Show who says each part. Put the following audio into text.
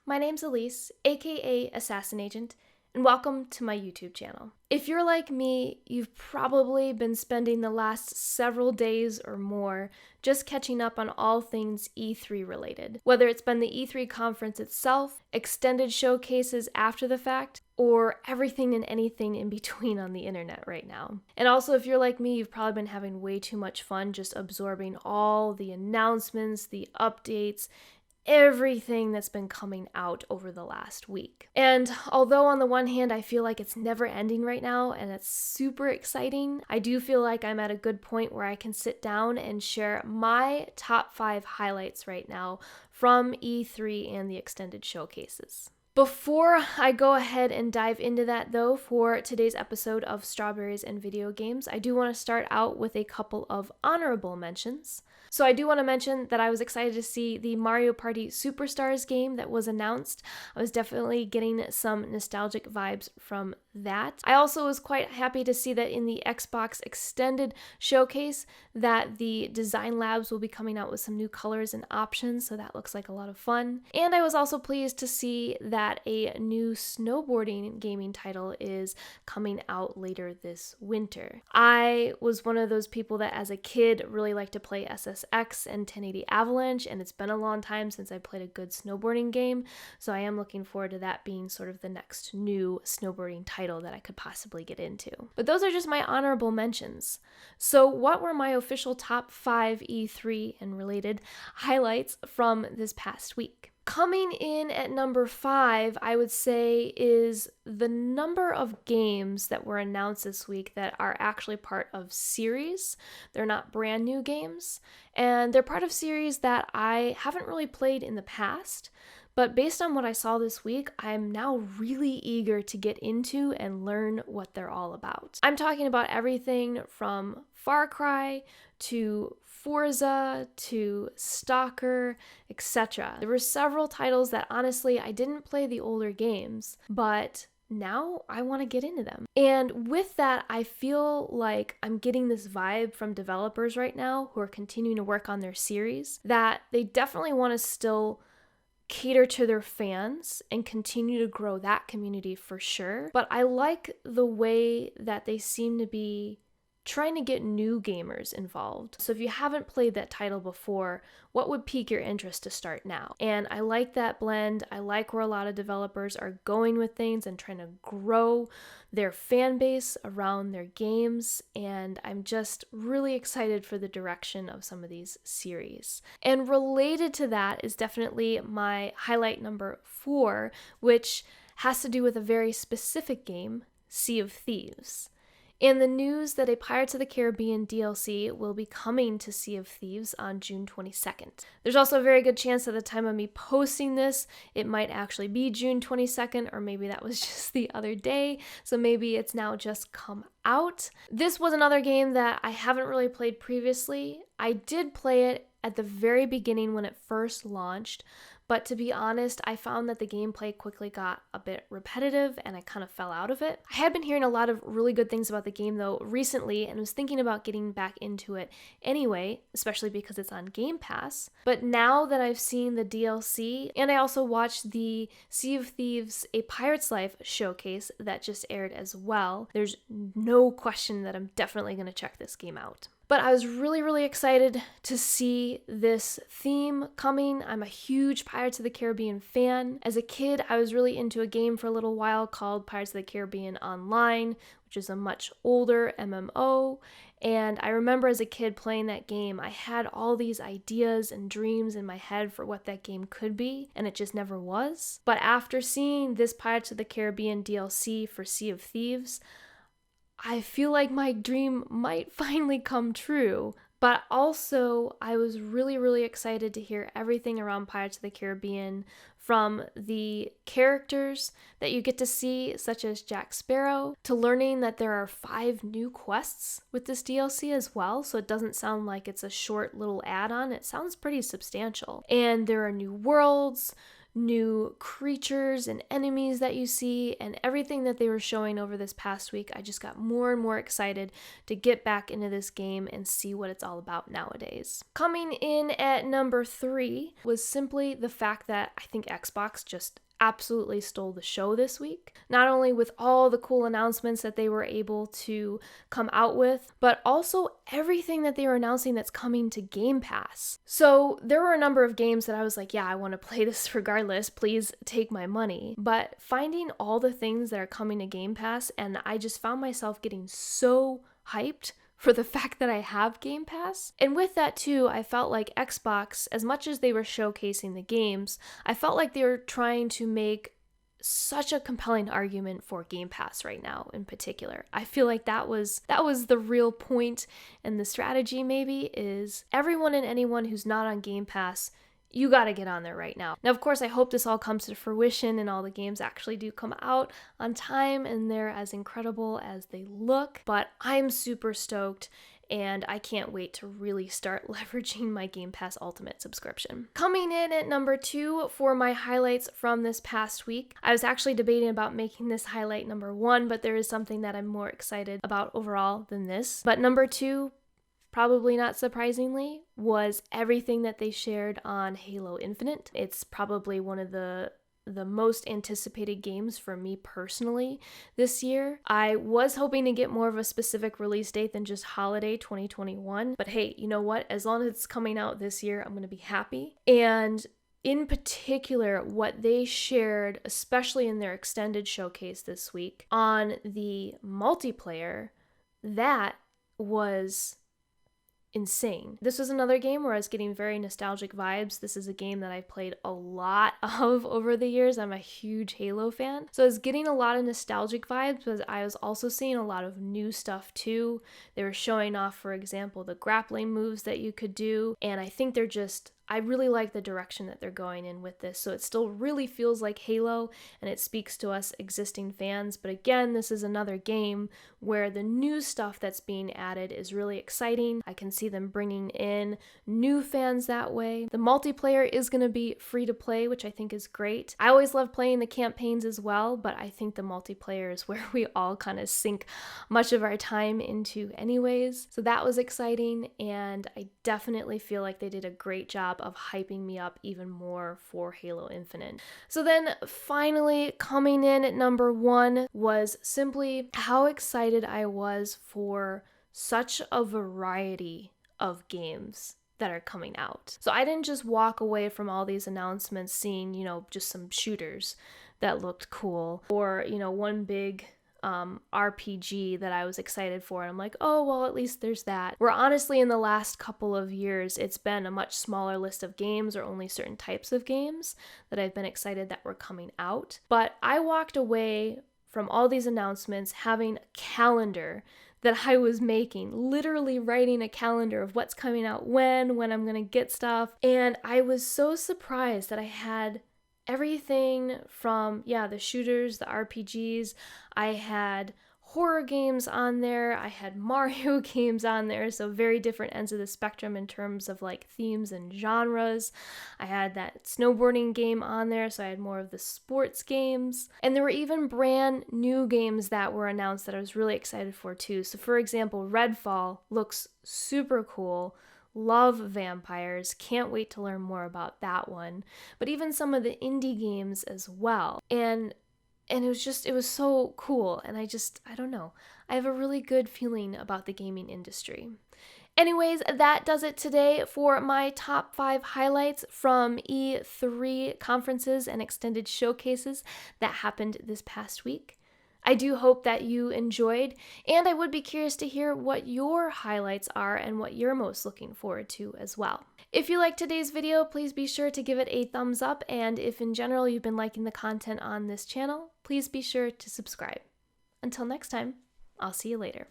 Speaker 1: My name's Elise, aka Assassin Agent, and welcome to my YouTube channel. If you're like me, you've probably been spending the last several days or more just catching up on all things E3 related. Whether it's been the E3 conference itself, extended showcases after the fact, or everything and anything in between on the internet right now. And also, if you're like me, you've probably been having way too much fun just absorbing all the announcements, the updates, everything that's been coming out over the last week. And although on the one hand I feel like it's never ending right now and it's super exciting, I do feel like I'm at a good point where I can sit down and share my top 5 highlights right now from E3 and the extended showcases. Before I go ahead and dive into that though, for today's episode of Strawberries and Video Games, I do want to start out with a couple of honorable mentions. So I do want to mention that I was excited to see the Mario Party Superstars game that was announced. I was definitely getting some nostalgic vibes from that. I also was quite happy to see that in the Xbox Extended Showcase that the Design Labs will be coming out with some new colors and options, so that looks like a lot of fun. And I was also pleased to see that a new snowboarding gaming title is coming out later this winter. I was one of those people that as a kid really liked to play SSX and 1080 Avalanche, and it's been a long time since I played a good snowboarding game, so I am looking forward to that being sort of the next new snowboarding title that I could possibly get into. But those are just my honorable mentions. So what were my official top 5 E3 and related highlights from this past week? Coming in at number 5, I would say, is the number of games that were announced this week that are actually part of series. They're not brand new games, and they're part of series that I haven't really played in the past. But based on what I saw this week, I'm now really eager to get into and learn what they're all about. I'm talking about everything from Far Cry to Forza to Stalker, etc. There were several titles that honestly I didn't play the older games, but now I want to get into them. And with that, I feel like I'm getting this vibe from developers right now who are continuing to work on their series that they definitely want to still cater to their fans and continue to grow that community for sure. But I like the way that they seem to be trying to get new gamers involved. So if you haven't played that title before, what would pique your interest to start now? And I like that blend. I like where a lot of developers are going with things and trying to grow their fan base around their games. And I'm just really excited for the direction of some of these series. And related to that is definitely my highlight number 4, which has to do with a very specific game, Sea of Thieves. And the news that a Pirates of the Caribbean DLC will be coming to Sea of Thieves on June 22nd. There's also a very good chance at the time of me posting this, it might actually be June 22nd, or maybe that was just the other day, so maybe it's now just come out. This was another game that I haven't really played previously. I did play it at the very beginning when it first launched, but to be honest, I found that the gameplay quickly got a bit repetitive and I kind of fell out of it. I had been hearing a lot of really good things about the game though recently and was thinking about getting back into it anyway, especially because it's on Game Pass. But now that I've seen the DLC, and I also watched the Sea of Thieves A Pirate's Life showcase that just aired as well, there's no question that I'm definitely going to check this game out. But I was really excited to see this theme coming. I'm a huge Pirates of the Caribbean fan. As a kid, I was really into a game for a little while called Pirates of the Caribbean Online, which is a much older MMO. And I remember as a kid playing that game, I had all these ideas and dreams in my head for what that game could be, and it just never was. But after seeing this Pirates of the Caribbean DLC for Sea of Thieves, I feel like my dream might finally come true, but also I was really excited to hear everything around Pirates of the Caribbean, from the characters that you get to see, such as Jack Sparrow, to learning that there are 5 new quests with this DLC as well, so it doesn't sound like it's a short little add-on, it sounds pretty substantial. And there are new worlds, new creatures and enemies that you see, and everything that they were showing over this past week. I just got more and more excited to get back into this game and see what it's all about nowadays. Coming in at number 3 was simply the fact that I think Xbox just absolutely stole the show this week. Not only with all the cool announcements that they were able to come out with, but also everything that they were announcing that's coming to Game Pass. So there were a number of games that I was like, yeah, I want to play this regardless, please take my money. But finding all the things that are coming to Game Pass, and I just found myself getting so hyped for the fact that I have Game Pass. And with that too, I felt like Xbox, as much as they were showcasing the games, I felt like they were trying to make such a compelling argument for Game Pass right now in particular. I feel like that was the real point, and the strategy maybe is everyone and anyone who's not on Game Pass, you gotta get on there right now. Now, of course, I hope this all comes to fruition and all the games actually do come out on time and they're as incredible as they look, but I'm super stoked and I can't wait to really start leveraging my Game Pass Ultimate subscription. Coming in at number 2 for my highlights from this past week, I was actually debating about making this highlight number 1, but there is something that I'm more excited about overall than this. But number 2, probably not surprisingly, was everything that they shared on Halo Infinite. It's probably one of the most anticipated games for me personally this year. I was hoping to get more of a specific release date than just holiday 2021, but hey, you know what? As long as it's coming out this year, I'm going to be happy. And in particular, what they shared, especially in their extended showcase this week on the multiplayer, that was insane. This was another game where I was getting very nostalgic vibes. This is a game that I've played a lot of over the years. I'm a huge Halo fan. So I was getting a lot of nostalgic vibes, but I was also seeing a lot of new stuff too. They were showing off, for example, the grappling moves that you could do. And I think I really like the direction that they're going in with this. So it still really feels like Halo and it speaks to us existing fans. But again, this is another game where the new stuff that's being added is really exciting. I can see them bringing in new fans that way. The multiplayer is going to be free to play, which I think is great. I always love playing the campaigns as well, but I think the multiplayer is where we all kind of sink much of our time into anyways. So that was exciting, and I definitely feel like they did a great job of hyping me up even more for Halo Infinite. So then finally coming in at number 1 was simply how excited I was for such a variety of games that are coming out. So I didn't just walk away from all these announcements seeing, just some shooters that looked cool, or, one big RPG that I was excited for, and I'm like, oh, well, at least there's that. Where honestly, in the last couple of years, it's been a much smaller list of games, or only certain types of games that I've been excited that were coming out. But I walked away from all these announcements having a calendar that I was making, literally writing a calendar of what's coming out when I'm gonna get stuff. And I was so surprised that I had everything from, the shooters, the RPGs. I had horror games on there. I had Mario games on there. So very different ends of the spectrum in terms of like themes and genres. I had that snowboarding game on there. So I had more of the sports games. And there were even brand new games that were announced that I was really excited for too. So for example, Redfall looks super cool. Love vampires, can't wait to learn more about that one. But even some of the indie games as well. And it was so cool. And I don't know. I have a really good feeling about the gaming industry. Anyways, that does it today for my top 5 highlights from E3 conferences and extended showcases that happened this past week. I do hope that you enjoyed, and I would be curious to hear what your highlights are and what you're most looking forward to as well. If you liked today's video, please be sure to give it a thumbs up, and if in general you've been liking the content on this channel, please be sure to subscribe. Until next time, I'll see you later.